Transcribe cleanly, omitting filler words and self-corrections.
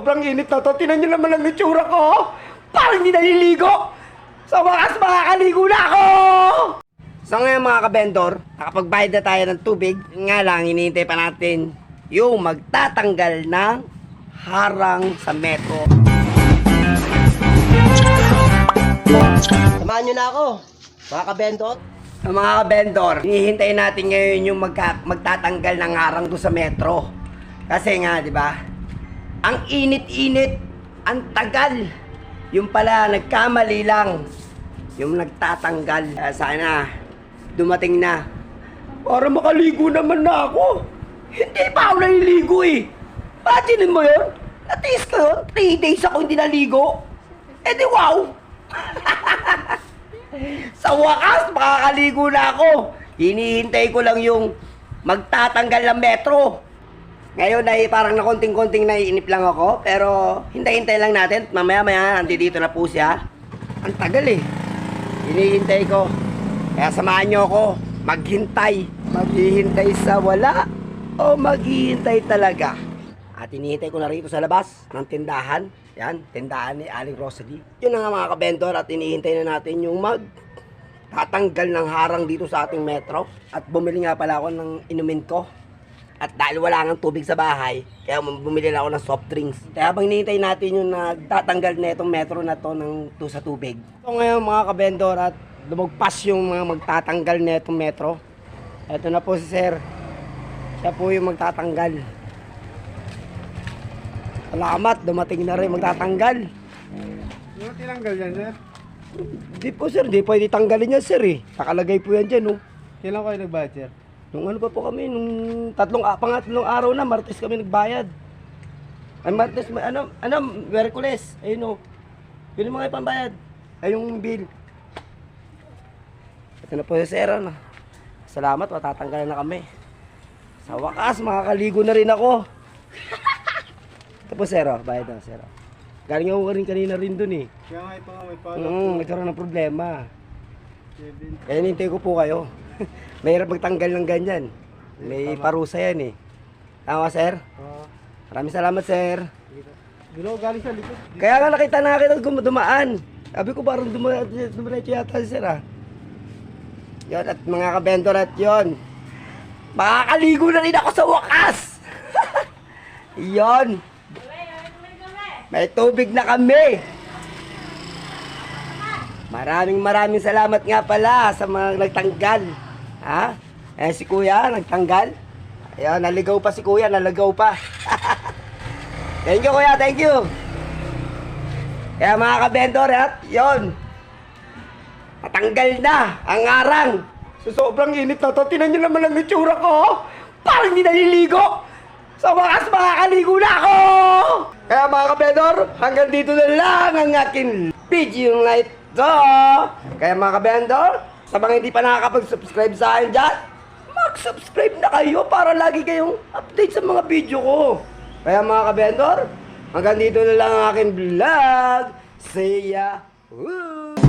Sobrang init na to. Tinan nyo naman ang itsura ko. Parang hindi naliligo. Sa wakas, makakaligo na ako! So ngayon mga kabendor, nakapagbayad na tayo ng tubig. Nga lang, hinihintay pa natin yung magtatanggal ng harang sa metro. Samahan nyo na ako, mga kabendor. Sa mga kabendor, hinihintay natin ngayon yung magtatanggal ng harang doon sa metro. Kasi nga, di ba? Ang init-init, ang tagal. Yung pala, nagkamali lang. Yung nagtatanggal. Sana, dumating na. Para makaligo naman na ako. Hindi pa ako naliligo eh. Imaginin mo yun? Natiis ko yun. 3 days ako hindi naligo. Eh di wow! Sa wakas, makakaligo na ako. Hinihintay ko lang yung magtatanggal ng metro. Ngayon ay parang na konting-konting naiinip lang ako. Pero hintay-hintay lang natin. Mamaya-maya, nandito na po siya. Ang tagal eh. Hinihintay ko. Kaya samahan nyo ako. Maghintay. Maghihintay sa wala o maghihintay talaga. At hinihintay ko na rito sa labas ng tindahan. Yan, tindahan ni Aling Rosalie. Yun na nga mga kabendor at hinihintay na natin yung tatanggal ng harang dito sa ating metro. At bumili nga pala ako ng inumin ko. At dahil wala nang tubig sa bahay, kaya bumili lang ako ng soft drinks. Kaya habang hinihintay natin yung nagtatanggal na itong metro na to sa tubig. So ngayon mga kabendor at lumagpas yung mga magtatanggal na itong metro. Ito na po si Sir. Siya po yung magtatanggal. Salamat, dumating na rin magtatanggal. Hindi mo tinanggal yan, sir? Di po sir, di pwede tanggalin yan sir eh. Nakalagay po yan dyan oh. Kailan kayo nag-budget, sir? Nung ano pa po kami, nung pangatlong araw na, Martes kami nagbayad. Ay Martes, Miyerkules, ayun o. Yun yung mga ipambayad. Ay yung bill. Ito na po si Sir, ano. Salamat, matatanggalan na kami. Sa wakas, makakaligo na rin ako. Ito po Sir, bayad na Sir. Galing ako rin kanina rin dun eh. Kaya nga ito nga may follow-up. Nagkaroon ng problema. 7. Kaya nintay ko po kayo. Mahirap magtanggal ng ganyan. May parusa yan eh. Tama sir? Maraming salamat sir. Dilo, galing sa likod. Kaya nga nakita na kita dumaan. Sabi ko parang dumiretso yata si sir ah. Yun at mga kabendor at yun. Makakaligo na rin ako sa wakas. Yun. May tubig na kami. Maraming salamat nga pala sa mga nagtanggal. Ha? Eh si kuya nagtanggal. Ayun, naligaw pa si kuya, nalagaw pa. Thank you kuya, thank you. Kaya mga kabendor at yun. Natanggal na ang arang. So, sobrang init na to. Tinan nyo naman ang itsura ko. Parang hindi naliligo. Sa wakas makakaligo na ako. Kaya mga kabendor, hanggang dito na lang ang aking video night. So, kaya mga kabendor, sa mga hindi pa nakakapag-subscribe sa akin dyan, mag-subscribe na kayo para lagi kayong update sa mga video ko. Kaya mga kabendor, hanggang dito na lang ang aking vlog. See ya! Woo!